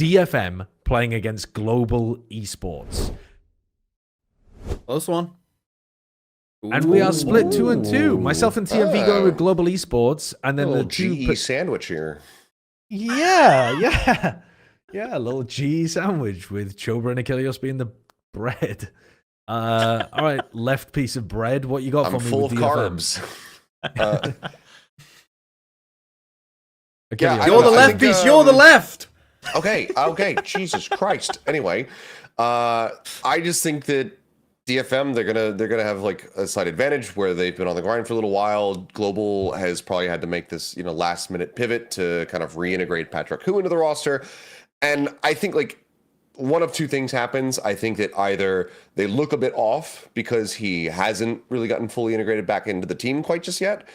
DFM playing against Global Esports. Close one. And we are split 2-2. Myself and TMV going with Global Esports, and then the GE sandwich here. Yeah, a little GE sandwich with Chobra and Achilles being the bread. All right, left piece of bread. What you got for me? Full with of DFM? carbs. Yeah, you're the left piece. You're the left. Okay. Jesus Christ. Anyway, I just think that DFM they're gonna have like a slight advantage where they've been on the grind for a little while. Global has probably had to make this last minute pivot to kind of reintegrate Patrick Hu into the roster, and I think like one of two things happens. I think that either they look a bit off because he hasn't really gotten fully integrated back into the team quite just yet,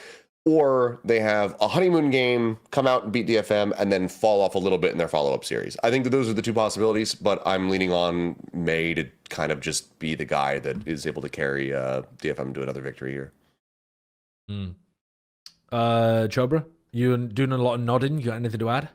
or they have a honeymoon game, come out and beat DFM, and then fall off a little bit in their follow-up series. I think that those are the two possibilities, but I'm leaning on May to kind of just be the guy that is able to carry DFM to another victory here. Chobra, you doing a lot of nodding? You got anything to add?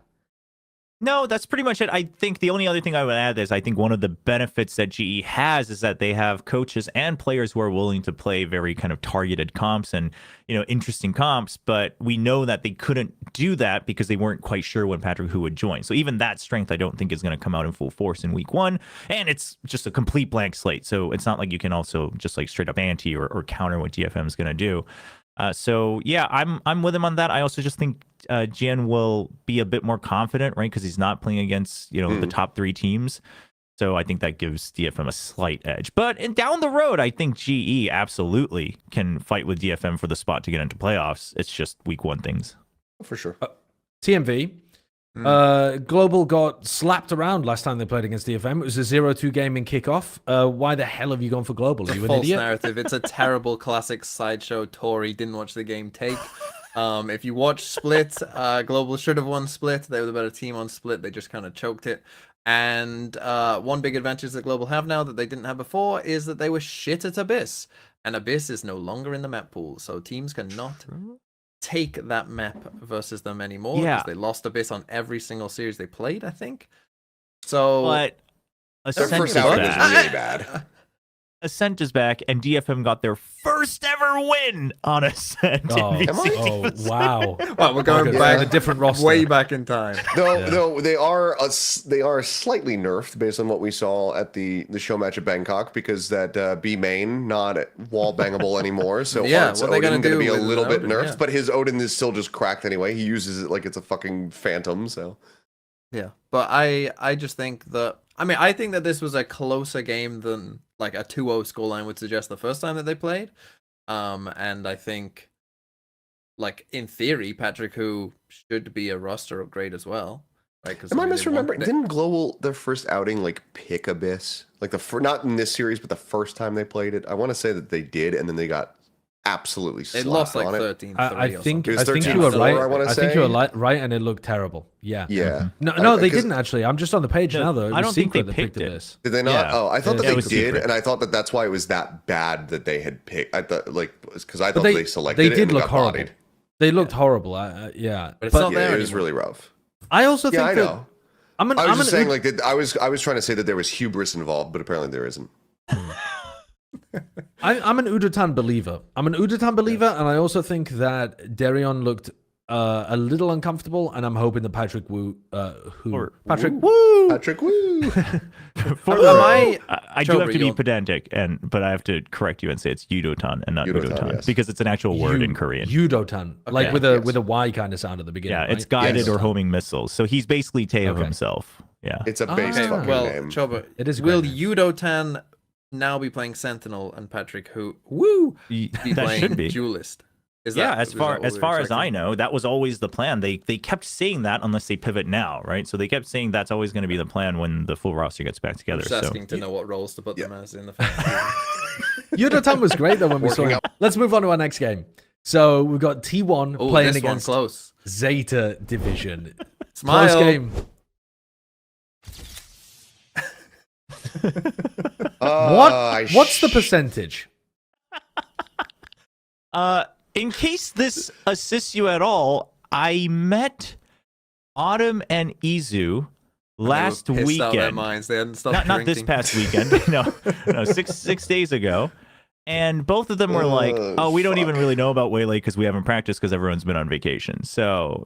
No, that's pretty much it. I think the only other thing I would add is I think one of the benefits that GE has is that they have coaches and players who are willing to play very kind of targeted comps and, interesting comps. But we know that they couldn't do that because they weren't quite sure when Patrick Hu would join. So even that strength, I don't think is going to come out in full force in week one. And it's just a complete blank slate. So it's not like you can also just like straight up anti or counter what DFM is going to do. So yeah, I'm with him on that. I also just think Jian will be a bit more confident, right? Because he's not playing against the top three teams. So I think that gives DFM a slight edge. But down the road, I think GE absolutely can fight with DFM for the spot to get into playoffs. It's just week one things. For sure. TMV. Global got slapped around last time they played against DFM. It was a 0-2 game in kickoff. Why the hell have you gone for Global? Are you an False idiot? narrative. It's a terrible classic sideshow. Tory didn't watch the game take. If you watch Split, Global should have won Split. They were the better team on Split. They just kind of choked it. And one big advantage that Global have now that they didn't have before is that they were shit at Abyss. And Abyss is no longer in the map pool. So teams cannot take that map versus them anymore. Because they lost Abyss on every single series they played, I think. So but their first outing was really bad. Ascent is back, and DFM got their first ever win on Ascent. Oh, wow. Well, we're going back a different roster. way back in time. No, they are slightly nerfed based on what we saw at the show match at Bangkok, because that B main not wall bangable anymore. So Art's Odin going to be a little bit nerfed, but his Odin is still just cracked anyway. He uses it like it's a fucking phantom. So yeah, but I just think that I think that this was a closer game than like a 2-0 scoreline would suggest the first time that they played. And I think, like, in theory, Patrick Hu should be a roster upgrade as well. Right? Am I misremembering? Didn't Global, their first outing, like, pick Abyss? Like, not in this series, but the first time they played it? I want to say that they did, and then they got absolutely slapped. They lost like on 13-3 I think you were 13-4, right. I think you were right, and it looked terrible. Yeah. Yeah. No, they didn't actually. I'm just on the page now, though. I don't think they picked it. Did they not? Yeah. Oh, I thought that they did, secret. and I thought that that's why it was that bad that they had picked. I thought, like, because I thought they selected they it did and look got horrible. bodied. They looked horrible. Yeah. But it's not there It was anymore. really rough. I also think I that know. I was just saying, like, I was trying to say that there was hubris involved, but apparently there isn't. I'm an Udotan believer. And I also think that Darion looked a little uncomfortable, and I'm hoping that Patrick Wu. Patrick Woo. I do have to be pedantic, but I have to correct you and say it's Udotan and not Udotan, yes. because it's an actual word in Korean. Udotan, like with a Y kind of sound at the beginning. Yeah, right? it's guided or homing missiles. So he's basically Teo himself. Yeah, It's a base fucking name. Choba, It is a will great Udotan now be playing Sentinel and Patrick Hu be that playing should be. Duelist? As far as I know, that was always the plan. They kept saying that unless they pivot now, right? So they kept saying that's always going to be the plan when the full roster gets back together. Just asking to know what roles to put them as in the Udotan was great though when we saw him. Let's move on to our next game. So we've got T1 playing against close. ZETA division. Smile. Close game. What's the percentage? In case this assists you at all, I met Autumn and Izu last They were pissed out of their weekend. minds. They hadn't stopped Not this drinking. past weekend. No, 6 days ago. And both of them were like, "Oh, we don't even really know about Waylay because we haven't practiced because everyone's been on vacation." So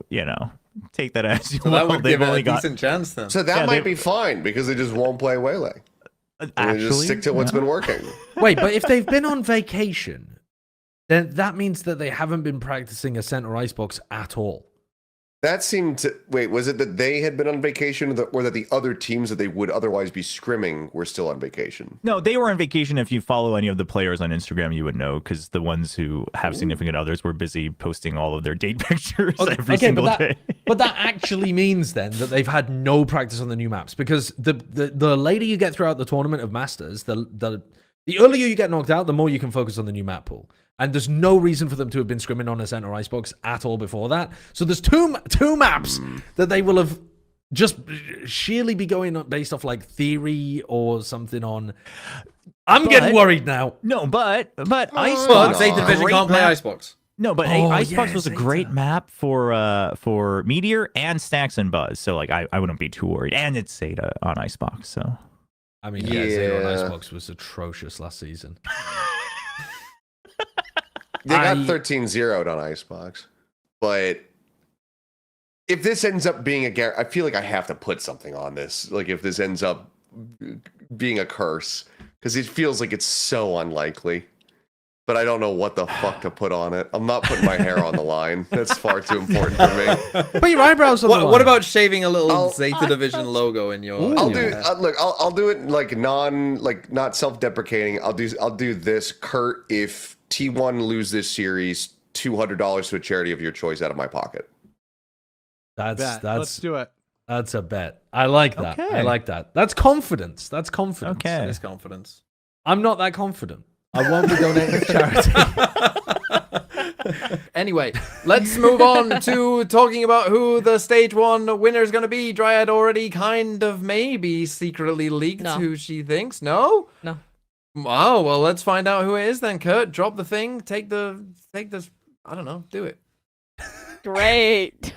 take that as you So that will. would They've give it only a got decent chance then. So that Yeah, might they- be fine because they just won't play Waylay. And they actually just stick to what's been working. Wait, but if they've been on vacation, then that means that they haven't been practicing Ascent or Icebox at all. That seemed to wait. Was it that they had been on vacation, or that the other teams that they would otherwise be scrimming were still on vacation? No, they were on vacation. If you follow any of the players on Instagram, you would know because the ones who have significant others were busy posting all of their date pictures every single day. But that actually means then that they've had no practice on the new maps, because the later you get throughout the tournament of Masters, the earlier you get knocked out, the more you can focus on the new map pool. And there's no reason for them to have been scrimming on Ascent or Icebox at all before that. So there's two maps that they will have just sheerly be going on based off like theory or something on. I'm getting worried now. No, but But Icebox, Zeta Division great can't play map. Icebox. No, but Oh, Icebox yeah, was a Zeta. great map for Meteor and Stacks and Buzz. So like I wouldn't be too worried. And it's Zeta on Icebox. So I mean, Zero on Yeah. Icebox was atrocious last season. They got I- 13-0'd on Icebox, but if this ends up being I feel like I have to put something on this. Like if this ends up being a curse, because it feels like it's so unlikely. But I don't know what the fuck to put on it. I'm not putting my hair on the line. That's far too important for me. Put your eyebrows on the What line. about shaving a little I'll- Zeta Division logo in your? Ooh. I'll in your do hair? look. I'll do it like not self-deprecating. I'll do this. Kurt, if T1 lose this series, $200 to a charity of your choice out of my pocket. Let's do it. That's a bet. I like that. Okay. I like that. That's confidence. That's confidence. Okay. That is confidence. I'm not that confident. I won't be donating to charity. Anyway, let's move on to talking about who the stage 1 winner is going to be. Dryad already kind of maybe secretly leaked No. who she thinks. No? No. Oh, well, let's find out who it is then, Kurt. Drop the thing. Take the, I don't know, do it. Great.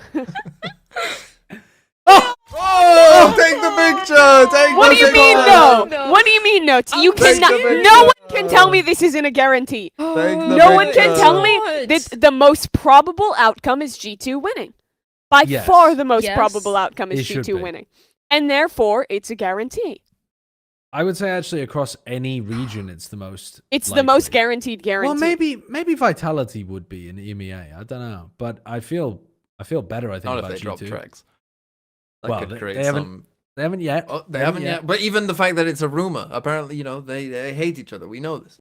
Oh, take the picture. Take What the do you mean picture. no? No. What do you mean no? You take cannot. the picture. No one can tell me this isn't a guarantee. Take the No one can picture. tell me that the most probable outcome is G2 winning. By Yes. far, the most Yes. probable outcome is It should G2 be. winning, and therefore it's a guarantee. I would say actually across any region, it's the most. It's the most likely. guaranteed guarantee. Well, maybe Vitality would be in EMEA. I don't know, but I feel better. I think Not if about they drop G2. tracks. That Well, could they create haven't- some. They haven't yet. Oh, they haven't yet. But even the fact that it's a rumor, apparently, they hate each other. We know this.